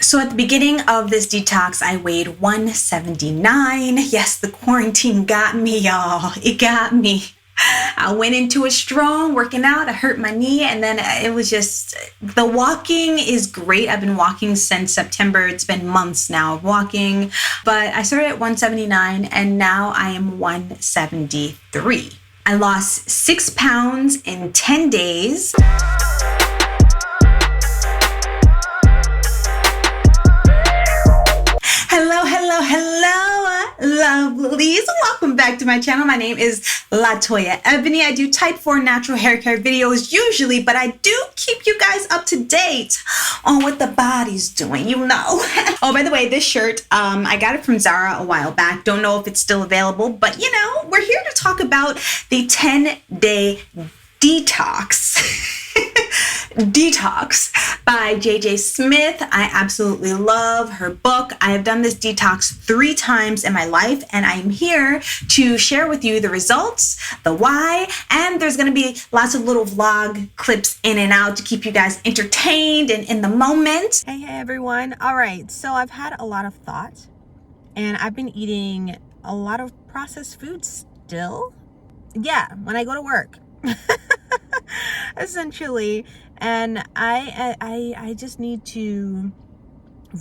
So at the beginning of this detox, I weighed 179. Yes, the quarantine got me, y'all. It got me. I went into it strong, working out. I hurt my knee, and then it was just, the walking is great. I've been walking since September. It's been months now of walking, but I started at 179 and now I am 173. I lost 6 pounds in 10 days. Hello, lovelies. Welcome back to my channel. My name is Latoya Ebony. I do type 4 natural hair care videos usually, but I do keep you guys up to date on what the body's doing, you know. Oh, by the way, this shirt, I got it from Zara a while back. Don't know if it's still available, but you know, we're here to talk about the 10-day detox. Detox by JJ Smith. I absolutely love her book. I have done this detox 3 times in my life, and I am here to share with you the results, the why, and there's going to be lots of little vlog clips in and out to keep you guys entertained and in the moment. Hey everyone. All right, so I've had a lot of thought, and I've been eating a lot of processed food still. Yeah, when I go to work. Essentially, and I just need to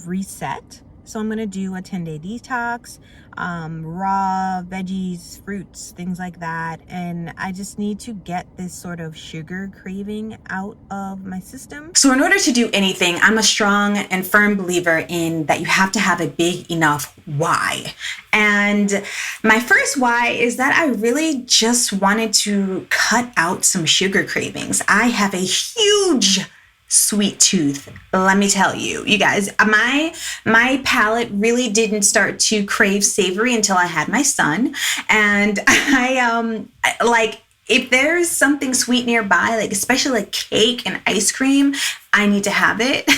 reset. So I'm gonna do a 10-day detox, raw veggies, fruits, things like that, and I just need to get this sort of sugar craving out of my system. So in order to do anything, I'm a strong and firm believer in that you have to have a big enough why. And my first why is that I really just wanted to cut out some sugar cravings. I have a huge sweet tooth. Let me tell you, you guys, my palate really didn't start to crave savory until I had my son. And I like, if there's something sweet nearby, like especially like cake and ice cream, I need to have it.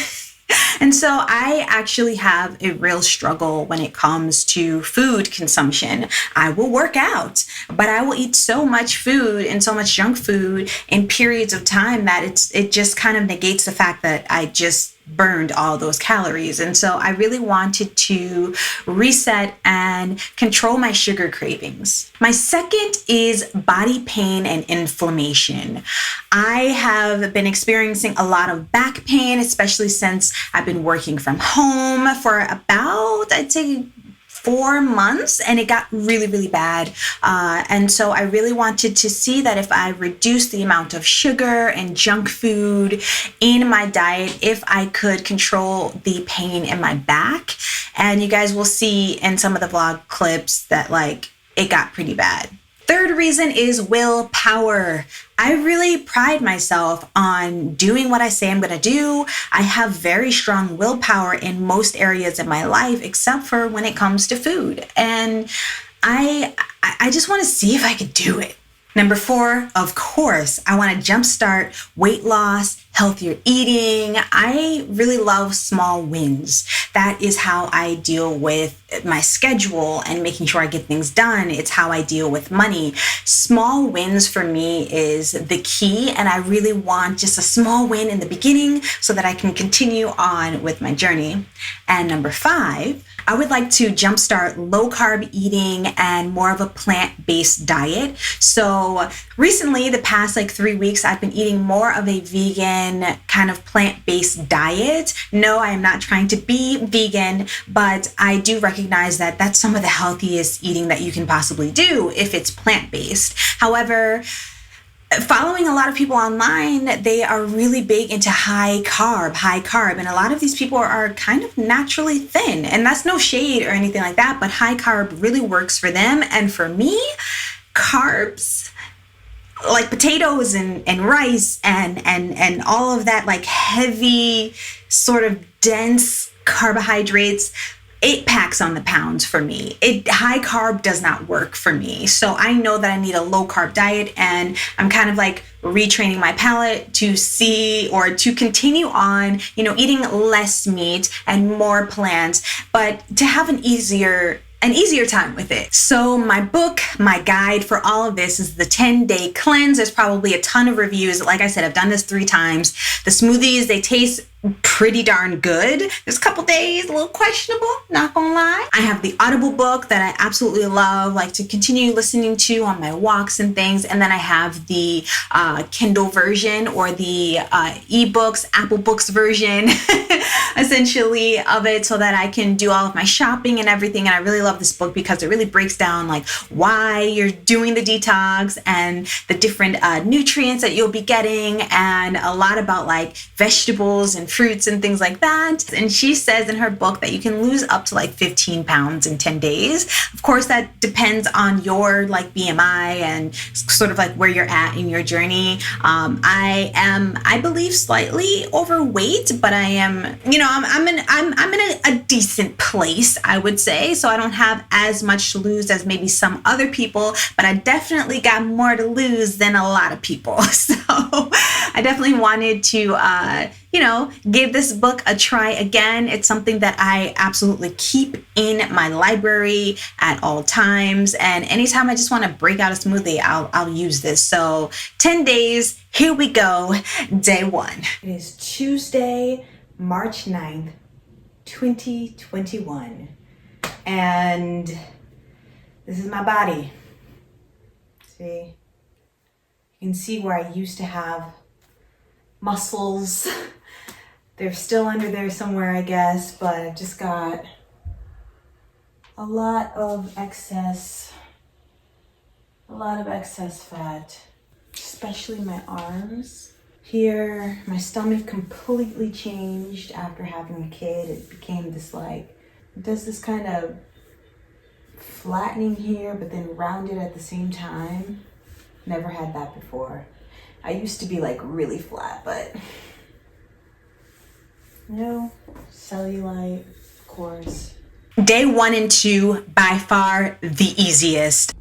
And so I actually have a real struggle when it comes to food consumption. I will work out, but I will eat so much food and so much junk food in periods of time that it just kind of negates the fact that I just burned all those calories. And so I really wanted to reset and control my sugar cravings. My second is body pain and inflammation. I have been experiencing a lot of back pain, especially since I've been working from home for about, I'd say, 4 months, and it got really, really bad. And so I really wanted to see that if I reduce the amount of sugar and junk food in my diet, if I could control the pain in my back. And you guys will see in some of the vlog clips that like it got pretty bad. Third reason is willpower. I really pride myself on doing what I say I'm going to do. I have very strong willpower in most areas of my life, except for when it comes to food. And I just want to see if I could do it. Number 4, of course, I want to jumpstart weight loss, healthier eating. I really love small wins. That is how I deal with my schedule and making sure I get things done. It's how I deal with money. Small wins for me is the key, and I really want just a small win in the beginning so that I can continue on with my journey. And number 5, I would like to jumpstart low carb eating and more of a plant-based diet. So recently, the past like 3 weeks, I've been eating more of a vegan kind of plant-based diet. No, I am not trying to be vegan, but I do recognize that that's some of the healthiest eating that you can possibly do if it's plant-based. However, following a lot of people online, they are really big into high carb. And a lot of these people are kind of naturally thin. And that's no shade or anything like that, but high carb really works for them. And for me, carbs, like potatoes and rice and all of that, like heavy, sort of dense carbohydrates, it packs on the pounds for me. High carb does not work for me. So I know that I need a low carb diet, and I'm kind of like retraining my palate to see or to continue on, you know, eating less meat and more plants, but to have an easier time with it. So my book, my guide for all of this is the 10-day cleanse. There's probably a ton of reviews. Like I said, I've done this 3 times. The smoothies, they taste pretty darn good. There's a couple days a little questionable, not gonna lie. I have the Audible book that I absolutely love, like to continue listening to on my walks and things. And then I have the Kindle version, or the ebooks, Apple Books version, essentially, of it, so that I can do all of my shopping and everything. And I really love this book because it really breaks down like why you're doing the detox and the different nutrients that you'll be getting, and a lot about like vegetables and fruits and things like that. And she says in her book that you can lose up to like 15 pounds in 10 days. Of course, that depends on your like BMI and sort of like where you're at in your journey. I believe, slightly overweight, but I am, you know, I'm in a decent place, I would say. So I don't have as much to lose as maybe some other people, but I definitely got more to lose than a lot of people. So I definitely wanted to, give this book a try again. It's something that I absolutely keep in my library at all times. And anytime I just want to break out a smoothie, I'll use this. So 10 days, here we go, day one. It is Tuesday, March 9th, 2021. And this is my body. See? You can see where I used to have muscles. They're still under there somewhere, I guess, but I've just got a lot of excess fat, especially my arms. Here, my stomach completely changed after having a kid. It became this like, it does this kind of flattening here, but then rounded at the same time. Never had that before. I used to be like really flat, but no, cellulite, of course. Day 1 and 2, by far the easiest.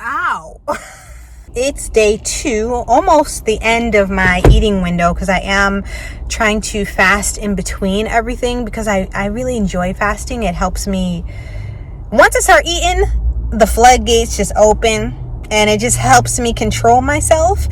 Ow. It's day 2, almost the end of my eating window, because I am trying to fast in between everything, because I really enjoy fasting. It helps me, once I start eating, the floodgates just open. And it just helps me control myself.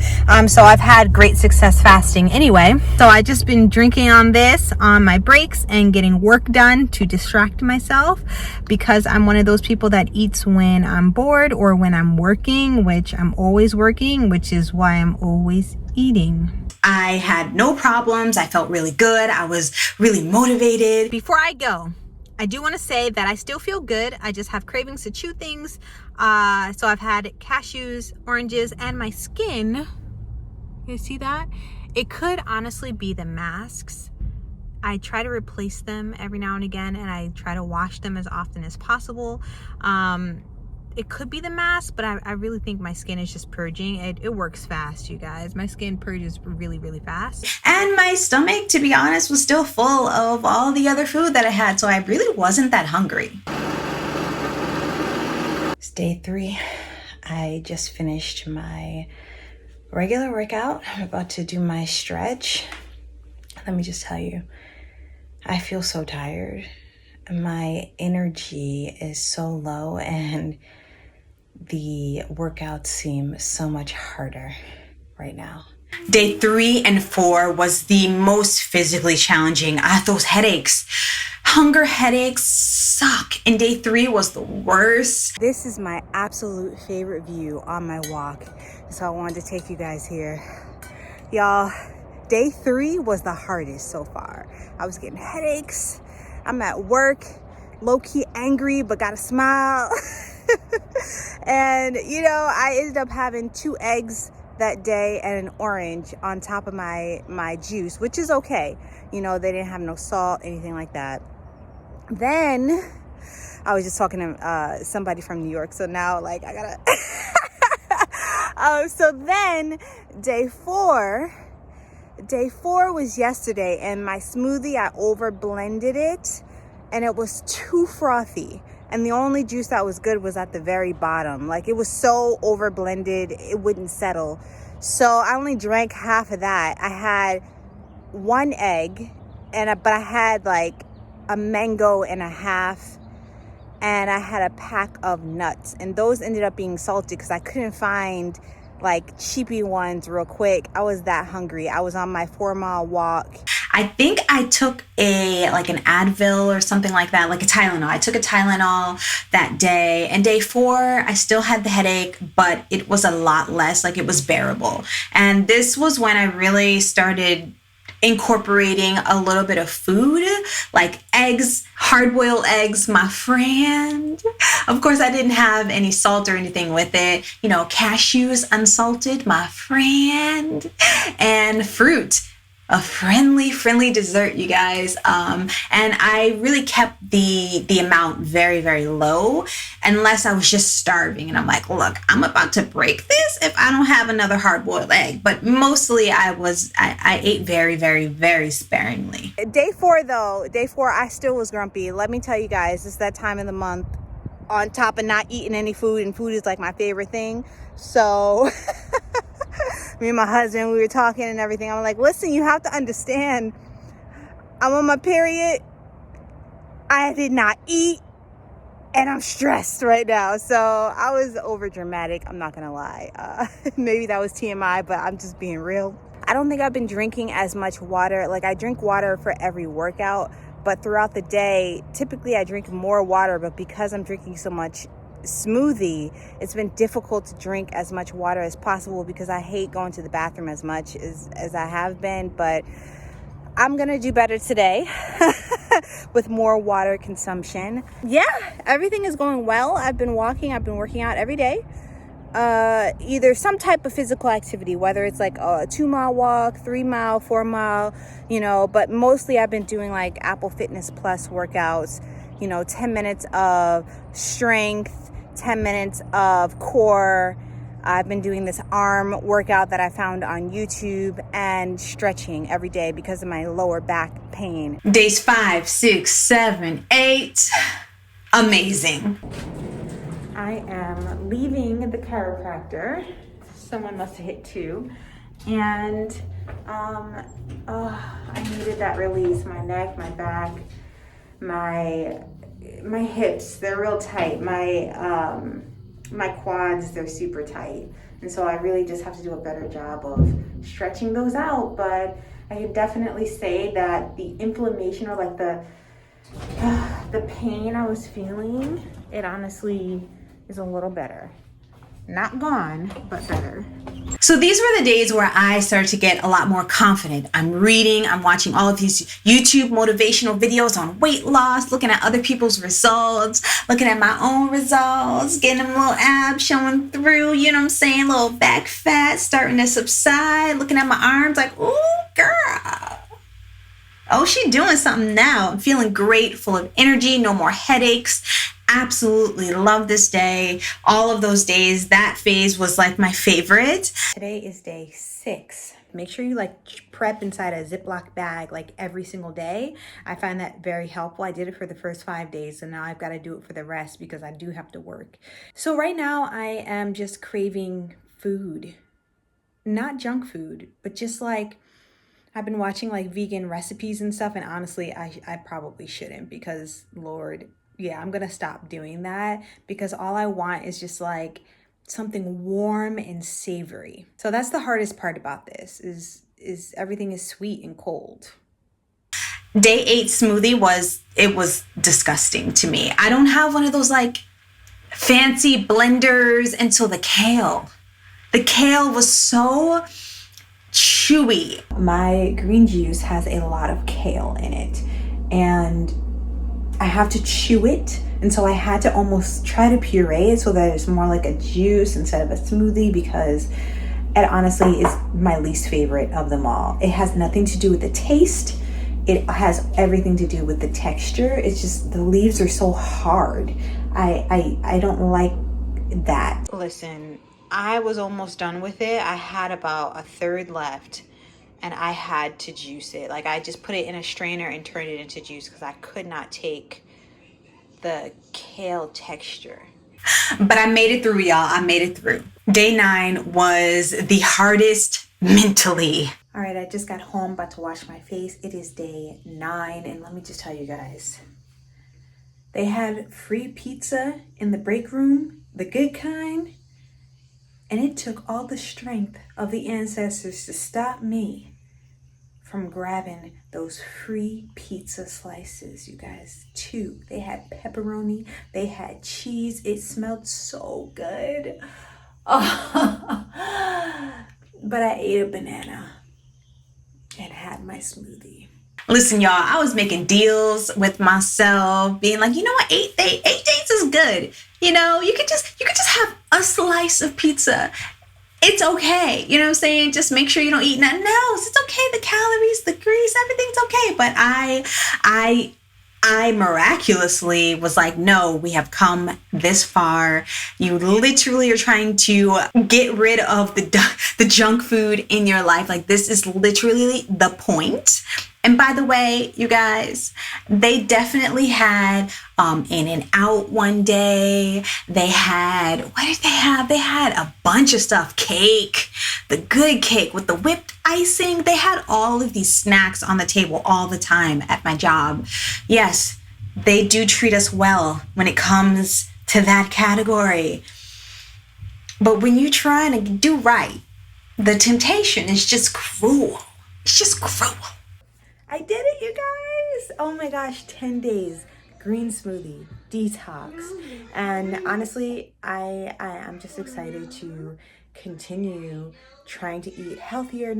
So I've had great success fasting anyway. So I just been drinking on this on my breaks and getting work done to distract myself, because I'm one of those people that eats when I'm bored or when I'm working, which I'm always working, which is why I'm always eating. I had no problems. I felt really good. I was really motivated. Before I go, I do want to say that I still feel good. I just have cravings to chew things. So I've had cashews, oranges, and my skin. You see that? It could honestly be the masks. I try to replace them every now and again, and I try to wash them as often as possible. It could be the mask, but I really think my skin is just purging. It works fast, you guys. My skin purges really, really fast. And my stomach, to be honest, was still full of all the other food that I had, so I really wasn't that hungry. It's day 3. I just finished my regular workout. I'm about to do my stretch. Let me just tell you, I feel so tired. My energy is so low, and the workouts seem so much harder right now. Day 3 and 4 was the most physically challenging. I had those headaches. Hunger headaches suck. And day 3 was the worst. This is my absolute favorite view on my walk. So I wanted to take you guys here. Y'all, day 3 was the hardest so far. I was getting headaches. I'm at work, low-key angry, but got a smile. And, I ended up having 2 eggs that day and an orange on top of my juice, which is okay. They didn't have no salt, anything like that. Then I was just talking to somebody from New York, so now I gotta so then day 4 was yesterday, and my smoothie, I over blended it and it was too frothy, and the only juice that was good was at the very bottom. It was so over blended, it wouldn't settle. So I only drank half of that. I had 1 egg, but I had a mango and a half, and I had a pack of nuts, and those ended up being salty because I couldn't find cheapy ones real quick. I was that hungry. I was on my 4-mile walk. I think I took an Advil or something like that, like a Tylenol. I took a Tylenol that day, and day 4, I still had the headache, but it was a lot less, like it was bearable. And this was when I really started incorporating a little bit of food, like eggs, hard-boiled eggs, my friend. Of course, I didn't have any salt or anything with it. You know, cashews unsalted, my friend, and fruit. A friendly dessert, you guys. And I really kept the amount very, very low, unless I was just starving. And I'm like, look, I'm about to break this if I don't have another hard-boiled egg. But mostly I ate very, very, very sparingly. Day 4 though, day 4, I still was grumpy. Let me tell you guys, it's that time of the month, on top of not eating any food, and food is like my favorite thing. So me and my husband, we were talking and everything. I'm like, listen, you have to understand, I'm on my period. I did not eat, and I'm stressed right now. So I was over dramatic. I'm not gonna lie. Maybe that was TMI, but I'm just being real. I don't think I've been drinking as much water. Like, I drink water for every workout, but throughout the day, typically I drink more water, but because I'm drinking so much smoothie, it's been difficult to drink as much water as possible because I hate going to the bathroom as much as I have been. But I'm gonna do better today with more water consumption. Yeah, everything is going well. I've been working out every day. Either some type of physical activity, whether it's like a 2-mile walk, 3-mile, 4-mile, you know, but mostly I've been doing like Apple Fitness Plus workouts, you know, 10 minutes of strength, 10 minutes of core. I've been doing this arm workout that I found on YouTube, and stretching every day because of my lower back pain. Days 5, 6, 7, 8. Amazing. I am leaving the chiropractor. Someone must have hit 2. And I needed that release. My neck, my back, my hips, they're real tight. My quads, they're super tight. And so I really just have to do a better job of stretching those out. But I can definitely say that the inflammation, or like the pain I was feeling, it honestly is a little better. Not gone, but better. So these were the days where I started to get a lot more confident. I'm reading, I'm watching all of these YouTube motivational videos on weight loss, looking at other people's results, looking at my own results, getting them little abs showing through, you know what I'm saying? Little back fat starting to subside, looking at my arms like, ooh, girl. Oh, she doing something now. I'm feeling great, full of energy, no more headaches. Absolutely love this day. All of those days, that phase was like my favorite. Today is day 6. Make sure you like prep inside a Ziploc bag like every single day. I find that very helpful. I did it for the first 5 days, and now I've got to do it for the rest because I do have to work. So right now I am just craving food. Not junk food, but just like, I've been watching like vegan recipes and stuff, and honestly, I probably shouldn't, because Lord, yeah, I'm gonna stop doing that, because all I want is just like something warm and savory. So that's the hardest part about this, is everything is sweet and cold. Day 8 smoothie was disgusting to me. I don't have one of those like fancy blenders until the kale. The kale was so chewy. My green juice has a lot of kale in it, and I have to chew it, and so I had to almost try to puree it so that it's more like a juice instead of a smoothie, because it honestly is my least favorite of them all. It has nothing to do with the taste. It has everything to do with the texture. It's just the leaves are so hard. I don't like that. Listen, I was almost done with it. I had about a third left, and I had to juice it. Like, I just put it in a strainer and turned it into juice because I could not take the kale texture. But I made it through, y'all. I made it through. Day 9 was the hardest mentally. All right, I just got home, about to wash my face. It is day 9, and let me just tell you guys, they had free pizza in the break room, the good kind, and it took all the strength of the ancestors to stop me from grabbing those free pizza slices, you guys. 2. They had pepperoni, they had cheese. It smelled so good. Oh. But I ate a banana and had my smoothie. Listen, y'all, I was making deals with myself, being like, you know what, 8 days is good. You know, you could just have a slice of pizza. It's okay. You know what I'm saying? Just make sure you don't eat nothing else. It's okay. The calories, the grease, everything's okay. But I miraculously was like, no, we have come this far. You literally are trying to get rid of the junk food in your life. Like, this is literally the point. And by the way, you guys, they definitely had In-N-Out one day. They had, what did they have? They had a bunch of stuff. Cake, the good cake with the whipped icing. They had all of these snacks on the table all the time at my job. Yes, they do treat us well when it comes to that category. But when you're trying to do right, the temptation is just cruel. It's just cruel. I did it, you guys. Oh my gosh, 10 days, green smoothie, detox. And honestly, I'm just excited to continue trying to eat healthier,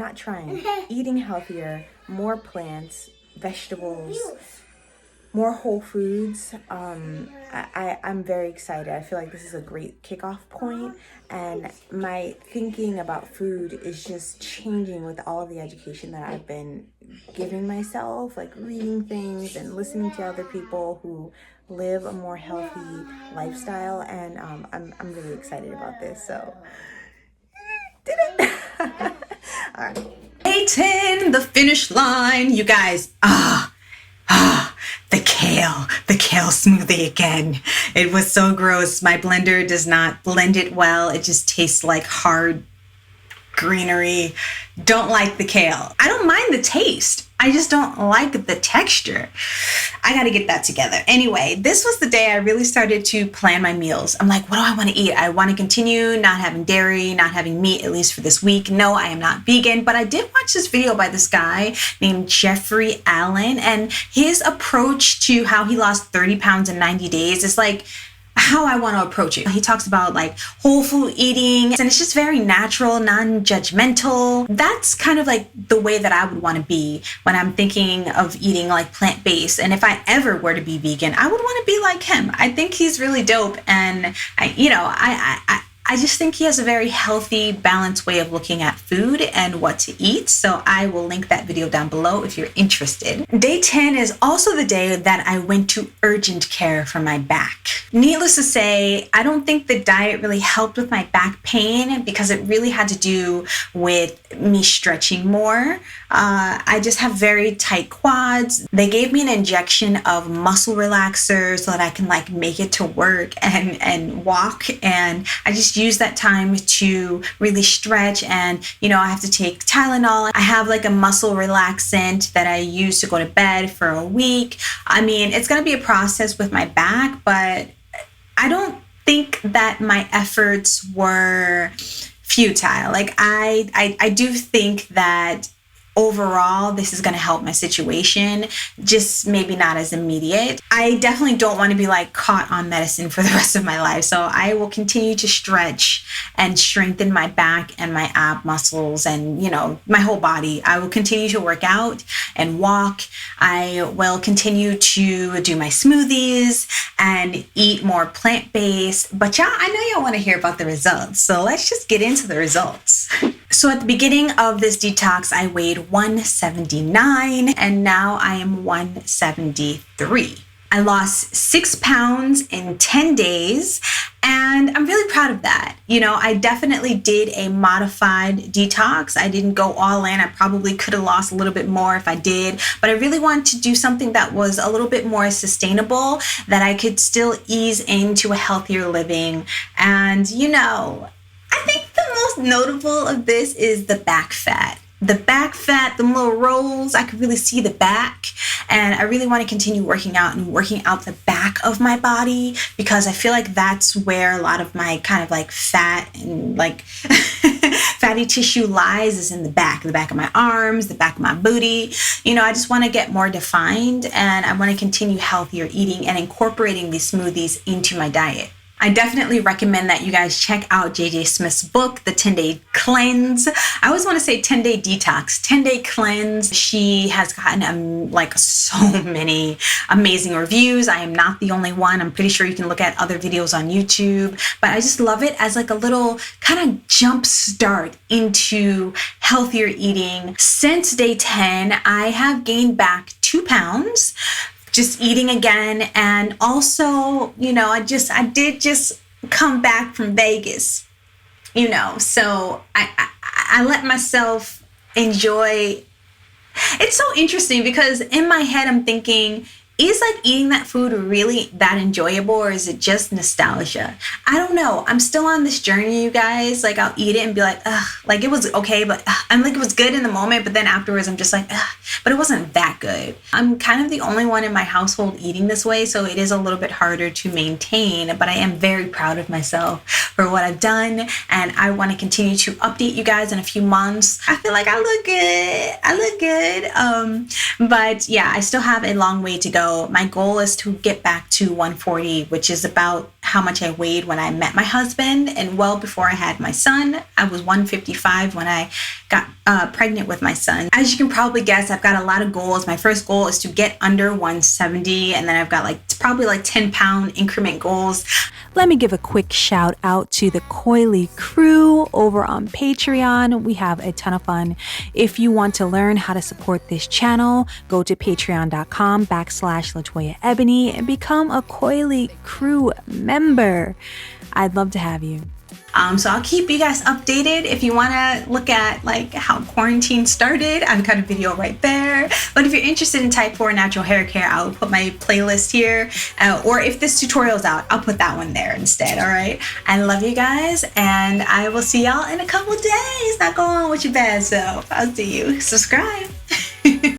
eating healthier, more plants, vegetables, more whole foods. I'm very excited. I feel like this is a great kickoff point, and my thinking about food is just changing with all of the education that I've been giving myself, like reading things and listening to other people who live a more healthy lifestyle, and I'm really excited about this. So did it. All right. Day 10, the finish line, you guys. The kale smoothie again. It was so gross. My blender does not blend it well. It just tastes like hard greenery. Don't like the kale. I don't mind the taste. I just don't like the texture. I got to get that together. Anyway, this was the day I really started to plan my meals. I'm like, what do I want to eat? I want to continue not having dairy, not having meat, at least for this week. No, I am not vegan, but I did watch this video by this guy named Jeffrey Allen, and his approach to how he lost 30 pounds in 90 days is like how I want to approach it. He talks about like whole food eating, and it's just very natural, non-judgmental. That's kind of like the way that I would want to be when I'm thinking of eating like plant-based. And if I ever were to be vegan, I would want to be like him. I think he's really dope. And I just think he has a very healthy, balanced way of looking at food and what to eat. So I will link that video down below if you're interested. Day 10 is also the day that I went to urgent care for my back. Needless to say, I don't think the diet really helped with my back pain because it really had to do with me stretching more. I just have very tight quads. They gave me an injection of muscle relaxer so that I can like make it to work and walk. And I just use that time to really stretch, and I have to take Tylenol. I have like a muscle relaxant that I use to go to bed for a week. I mean, it's going to be a process with my back, but I don't think that my efforts were futile. Like I do think that overall, this is going to help my situation, just maybe not as immediate. I definitely don't want to be like caught on medicine for the rest of my life. So I will continue to stretch and strengthen my back and my ab muscles and, my whole body. I will continue to work out and walk. I will continue to do my smoothies and eat more plant-based. But y'all, I know y'all want to hear about the results. So let's just get into the results. So at the beginning of this detox, I weighed 179 and now I am 173. I lost 6 pounds in 10 days and I'm really proud of that. I definitely did a modified detox. I didn't go all in. I probably could have lost a little bit more if I did, but I really wanted to do something that was a little bit more sustainable, that I could still ease into a healthier living. And I think the most notable of this is the back fat. The back fat, the little rolls, I could really see the back. And I really want to continue working out the back of my body because I feel like that's where a lot of my kind of like fat and like fatty tissue lies is in the back of my arms, the back of my booty. I just want to get more defined, and I want to continue healthier eating and incorporating these smoothies into my diet. I definitely recommend that you guys check out JJ Smith's book, The 10-Day Cleanse. I always want to say 10-Day Detox, 10-Day Cleanse. She has gotten so many amazing reviews. I am not the only one. I'm pretty sure you can look at other videos on YouTube, but I just love it as like a little kind of jump start into healthier eating. Since day 10, I have gained back 2 pounds. Just eating again. And also, I did just come back from Vegas, so I let myself enjoy. It's so interesting because in my head, I'm thinking, is like eating that food really that enjoyable, or is it just nostalgia? I don't know. I'm still on this journey, you guys. Like, I'll eat it and be like, ugh, like it was okay, but I'm like, it was good in the moment, but then afterwards I'm just like, ugh, but it wasn't that good. I'm kind of the only one in my household eating this way, so it is a little bit harder to maintain, but I am very proud of myself for what I've done, and I want to continue to update you guys in a few months. I feel like I look good. But yeah, I still have a long way to go. My goal is to get back to 140, which is about how much I weighed when I met my husband, and well before I had my son. I was 155 when I got pregnant with my son. As you can probably guess, I've got a lot of goals. My first goal is to get under 170, and then I've got probably 10-pound increment goals. Let me give a quick shout out to the Coily crew over on Patreon. We have a ton of fun. If you want to learn how to support this channel, go to patreon.com/Latoya Ebony and become a Coily crew member. I'd love to have you. So I'll keep you guys updated. If you want to look at how quarantine started, I've got a video right there. But if you're interested in type 4 natural hair care, I'll put my playlist here. Or if this tutorial's out, I'll put that one there instead. All right. I love you guys, and I will see y'all in a couple days. Not going on with your bad self. I'll see you. Subscribe.